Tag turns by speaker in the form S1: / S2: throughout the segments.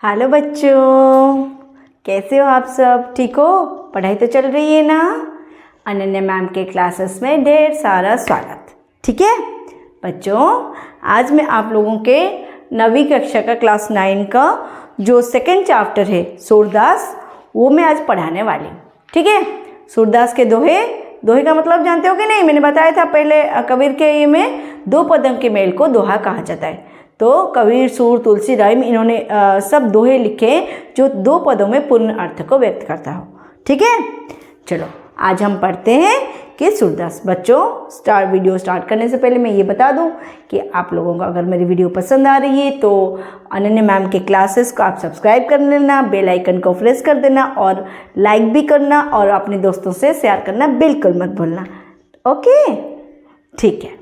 S1: Hello बच्चों, कैसे हो आप सब? ठीक हो? पढ़ाई तो चल रही है ना? अनन्या मैम के क्लासेस में ढेर सारा स्वागत। ठीक है बच्चों, आज मैं आप लोगों के 9वीं कक्षा का क्लास 9 का जो सेकंड चैप्टर है सूरदास, वो मैं आज पढ़ाने वाली हूँ। ठीक है, सूरदास के दोहे का मतलब जानते हो कि नहीं? मैंने बताया था पहले, कबीर के ये में दो पदम के मेल को दोहा कहा जाता है। तो कबीर, सूर, तुलसी, रहीम, इन्होंने सब दोहे लिखे जो दो पदों में पूर्ण अर्थ को व्यक्त करता हो। ठीक है, चलो आज हम पढ़ते हैं कि सूरदास। बच्चों, वीडियो स्टार्ट करने से पहले मैं ये बता दूं कि आप लोगों को अगर मेरी वीडियो पसंद आ रही है तो अनन्या मैम के क्लासेस को आप सब्सक्राइब कर लेना, बेल आइकन को प्रेस कर देना और लाइक भी करना और अपने दोस्तों से शेयर करना बिल्कुल मत भूलना। ओके, ठीक है,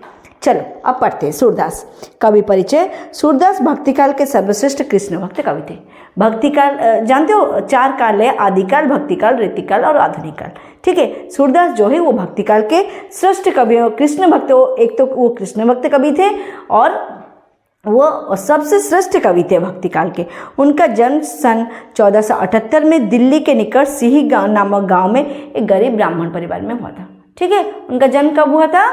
S1: चलो अब पढ़ते हैं सूरदास। कवि परिचय। सूरदास भक्तिकाल के सर्वश्रेष्ठ कृष्ण भक्त कवि थे। भक्तिकाल जानते हो, 4 काल है: आदिकाल, भक्तिकाल, रीतिकाल और आधुनिक काल। ठीक है, सूरदास जो है वो भक्तिकाल के श्रेष्ठ कवि, कृष्ण भक्त, एक तो वो कृष्ण भक्त कवि थे और वो सबसे श्रेष्ठ कवि थे भक्तिकाल के। उनका जन्म सन 1478 में दिल्ली के निकट सिही नामक गाँव में एक गरीब ब्राह्मण परिवार में हुआ था। ठीक है, उनका जन्म कब हुआ था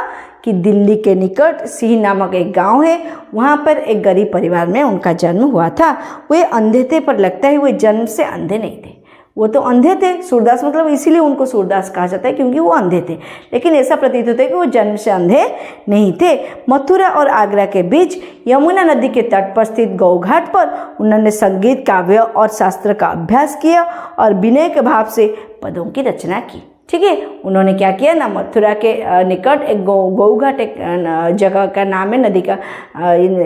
S1: कि दिल्ली के निकट सिही नामक एक गांव है, वहाँ पर एक गरीब परिवार में उनका जन्म हुआ था। वे अंधे थे, पर लगता है वे जन्म से अंधे नहीं थे। वो तो अंधे थे सूरदास, मतलब इसीलिए उनको सूरदास कहा जाता है क्योंकि वो अंधे थे, लेकिन ऐसा प्रतीत होता है कि वो जन्म से अंधे नहीं थे। मथुरा और आगरा के बीच यमुना नदी के तट पर स्थित गौ घाट पर उन्होंने संगीत, काव्य और शास्त्र का अभ्यास किया और विनय के भाव से पदों की रचना की। ठीक है, उन्होंने क्या किया ना, मथुरा के निकट एक गौघाट, एक जगह का नाम है, नदी का,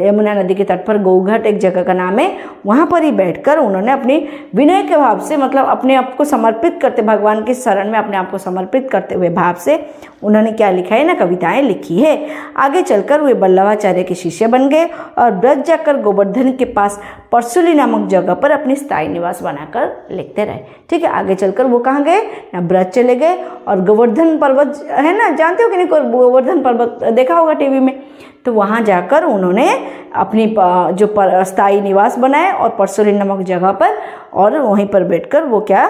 S1: यमुना नदी के तट पर गौघाट एक जगह का नाम है। वहाँ पर ही बैठकर उन्होंने अपनी विनय के भाव से, मतलब अपने आप को समर्पित करते, भगवान की शरण में अपने आप को समर्पित करते हुए भाव से उन्होंने क्या लिखा है ना, कविताएं लिखी है। आगे चलकर वे वल्लभाचार्य के शिष्य बन गए और ब्रज जाकर गोवर्धन के पास परसुली नामक जगह पर अपनी स्थायी निवास बनाकर लिखते रहे। ठीक है, आगे चलकर वो कहाँ गए ना, ब्रज चले गए और गोवर्धन पर्वत है ना, जानते हो कि नहीं, गोवर्धन पर्वत देखा होगा टीवी में, तो वहाँ जाकर उन्होंने अपनी जो स्थायी निवास बनाए और परसुली नामक जगह पर, और वहीं पर बैठकर वो क्या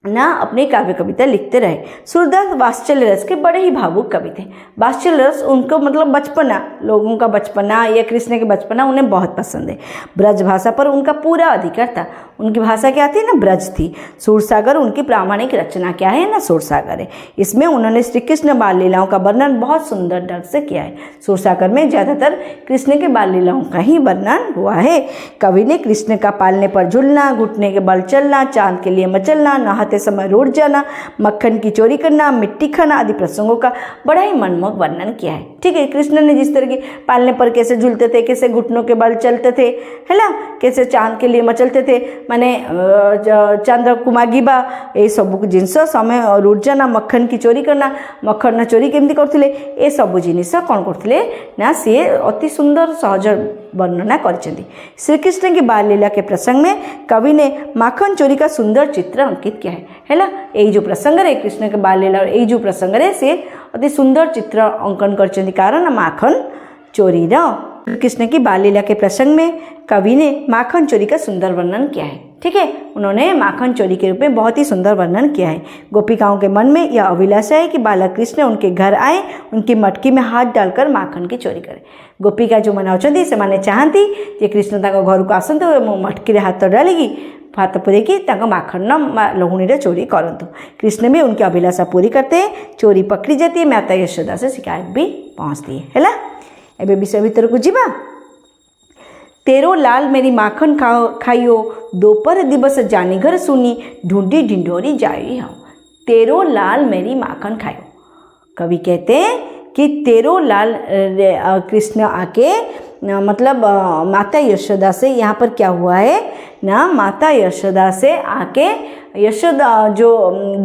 S1: ना अपनी काव्य कविता लिखते रहे। सूरदास वात्सल्य रस के बड़े ही भावुक कवि थे। वात्सल्य रस उनको मतलब बचपना, लोगों का बचपना या कृष्ण के बचपना उन्हें बहुत पसंद है। ब्रज भाषा पर उनका पूरा अधिकार था। उनकी भाषा क्या थी ना, ब्रज थी। सूरसागर उनकी प्रामाणिक रचना क्या है ना, सूरसागर है। इसमें उन्होंने श्री कृष्ण बाल लीलाओं का वर्णन बहुत सुंदर ढंग से किया है। सूरसागर में ज़्यादातर कृष्ण के बाल लीलाओं का ही वर्णन हुआ है। कवि ने कृष्ण का पालने पर झूलना, घुटने के बल चलना, चांद के लिए मचलना, नहाते समय रूठ जाना, मक्खन की चोरी करना, मिट्टी खाना आदि प्रसंगों का बड़ा ही मनमोहक वर्णन किया है। ठीक है, कृष्ण ने जिस तरह की पालने पर कैसे झूलते थे, कैसे घुटनों के बल चलते थे, है ना, कैसे चांद के लिए मचलते थे, माने चंद्र कुमागिबा ये सब जिनस समय रूठ जाना, मक्खन की चोरी करना, मक्खन चोरी केमती करथिले, ए सब जिनिस कौन करथिले ना, सी अति सुंदर सहज वर्णना करछन्ती। श्री कृष्ण की बाल लीला के प्रसंग में कवि ने माखन चोरी का सुंदर चित्र अंकित किया है ना। यही जो प्रसंग है कृष्ण के बाल लीला, यही जो प्रसंग है से अति सुंदर चित्र अंकन करछन्ती, कारण माखन चोरी न। कृष्ण की बाल लीला के प्रसंग में कवि ने माखन चोरी का सुंदर वर्णन किया है। ठीक है, उन्होंने माखन चोरी के रूप में बहुत ही सुंदर वर्णन किया है। गोपिकाओं के मन में यह अभिलाषा है कि बालक कृष्ण उनके घर आए, उनकी मटकी में हाथ डालकर माखन की चोरी करे। गोपिका जो मन अच्छी से मैंने चाहती कि कृष्ण घर को आसतु, मटकी हाथ डालिकी हाथ पुरेकी माखन लहुणी चोरी करतु। कृष्ण भी उनकी अभिलाषा पूरी करते हैं। चोरी पकड़ी जाती है, माता यशोदा से शिकायत भी पहुँचती है ना। एबे विषय भीतर को जीवा। तेरो लाल मेरी माखन खाइयो, दोपहर दिवस जानी घर सुनी, ढूंढी ढिंढोरी जाई हम। तेरो लाल मेरी माखन खाइयो, कवि कहते हैं कि तेरो लाल कृष्ण आके मतलब माता यशोदा से, यहाँ पर क्या हुआ है ना, माता यशोदा से आके, यशोदा जो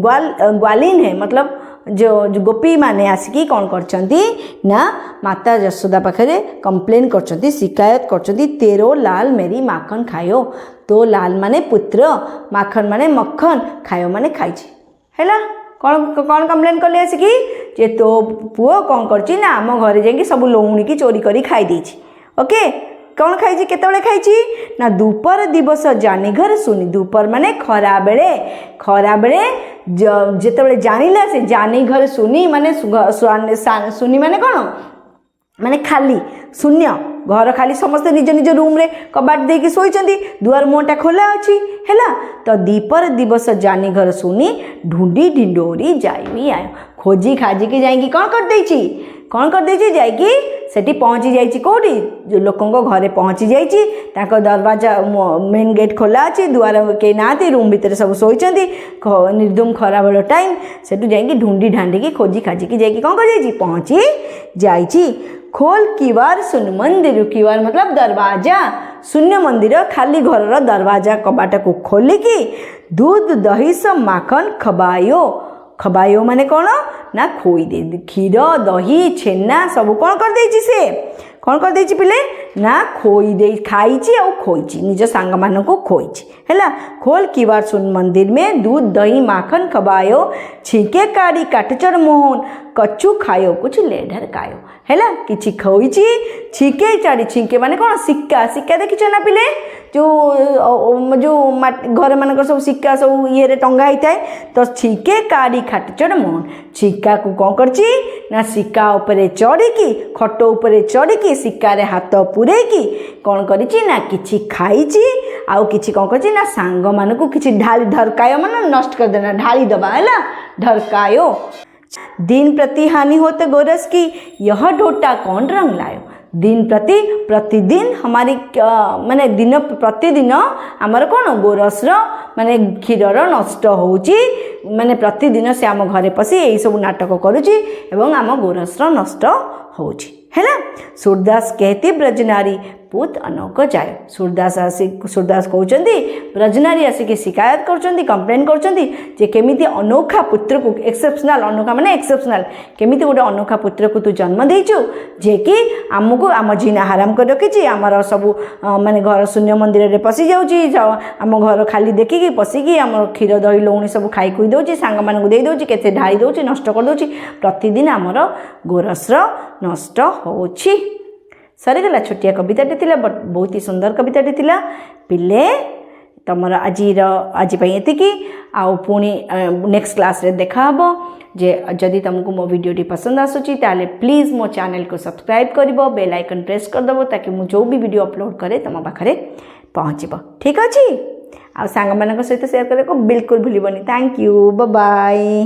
S1: ग्वालिन है, मतलब जो गोपी माने आसिकी कौन करछंती ना, माता यशोदा पाखरे कंप्लेन करछंती, शिकायत करछंती, तेरो लाल मेरी माखन खायो। तो लाल माने पुत्र, माखन माने मक्खन, खायो माने खाइछि हैला। कौन कौन कंप्लेन कले आसिकी जे तो पुओ कौन करछि ना, आम घरे जाइए सब लहुणी की चोरी करी खाई देछि। ओके, कौन खाई केतबेले खाई ना दुपर दिवस जानी घर सुनी दुपर माने खरा बेले जेतबेले जानिला से जानी घर सुनी माने सुनी माने कौन माने खाली शून्य घर खाली समस्त निज निज रूम रे कबाट देकी सोईचंदी दुआर मुहटा खोला अछि हैला तो दीपर दिवस जानी घर सुनी ढूंढी ढिंडोरी जाई आयो खोजी खाजी के जाई कौन कर देछि जाई सेठी पहुँची जाइछि कोठी जो लोकों घरे पहुँची जाइछि ताको दरवाजा मेन गेट खोला अछि दुआर के नाती रूम भीतर सब सोईचंदी निर्दम खरा बेल टाइम सेठू जाई ढूंढी ढांडी की खोजी खाजी की जाई कौन कर जाइछि पहुँची जाइछि खोल किवार सुन मंदिर किवार मतलब दरवाजा शून्य मंदिर खाली घर दरवाजा कबाट को खोलिकी दूध दही सब माखन खबायो माने कौन ना खोई दे क्षीर दही छेना सब कौन कर देछि से कौन कर देछि पिले ना खोई दे खाईची और खोईची निज सांग मान को खोईची हैला खोल किवार सुन मंदिर में दूध दही माखन खबायो छीके काड़ी काटचर मोहन कच्चू खायो कुछ लेढर कायो हैला किछि खोईची छीके चाड़ी छीके माने कौन सिक्का देखिछ ना पिले जो घर मान सब सिक्का सब ये टंगा होता है तो छीके काड़ी खाटचर मोहन छिक्का को कौन करची ना सिक्का उपरे चढ़ी खट उपरे चढ़ी सिक्का रे हाथ पुरेकी कौन करिची ना किछि खाईची आउ किछि कौन करची ना सांग मान को किछि ढाली धरकायो मान नष्ट कर देना ढाली दबा हैला धरकायो दिन प्रति हानि होते गोरस की यह ढोटा कौन रंग लायो दिन प्रतिदिन हमारी माने दिन प्रतिदिन आमर कौन गोरस माने क्षीर नष्ट होउची माने प्रतिदिन से आम घरे पशि यही सब नाटक करुची एवं आम गोरस नष्ट होउची हैला सूरदास कहती ब्रजनारी पुत अनौक जाय सूरदास कहउचंदी ब्रजनारी आसिक शिकायत करचंदी कंप्लेन करचंदी जे केमिति अनोखा पुत्र को एक्सेप्शनल अनोखा माने एक्सेप्शनल केमिति गोटे अनोखा पुत्र को तू जन्म देइछु जे कि आमको आम जीना हराम कर रखिछि आमर सब माने घर शून्य मंदिर रे पसि जाउची आम घर खाली देखिकी पसिकी आम क्षीर दही लौणी सब खाई खुई दउची सांग मान को दे दउची केते ढाई दउची नष्ट कर दउची प्रतिदिन आमर गोरस नष्ट होउची सरीगला छोटिया कविताटी थिला बट बहुत ही सुंदर कविताटी थिला पिले तमर आज एतिकी आउ पुणी नेक्स्ट क्लास रे देखा हबो जे जदि तुमको मो वीडियोटी पसंद आसुची ताले प्लीज मो चैनल को सब्सक्राइब करिवो बेल आइकन प्रेस कर दबो ताकि मु जो भी वीडियो अपलोड करे तुम पाखरे पहुँचब ठीक अछि आ सांग मानक सहित शेयर करे को बिल्कुल भूलिबनी थैंक यू बाय बाय।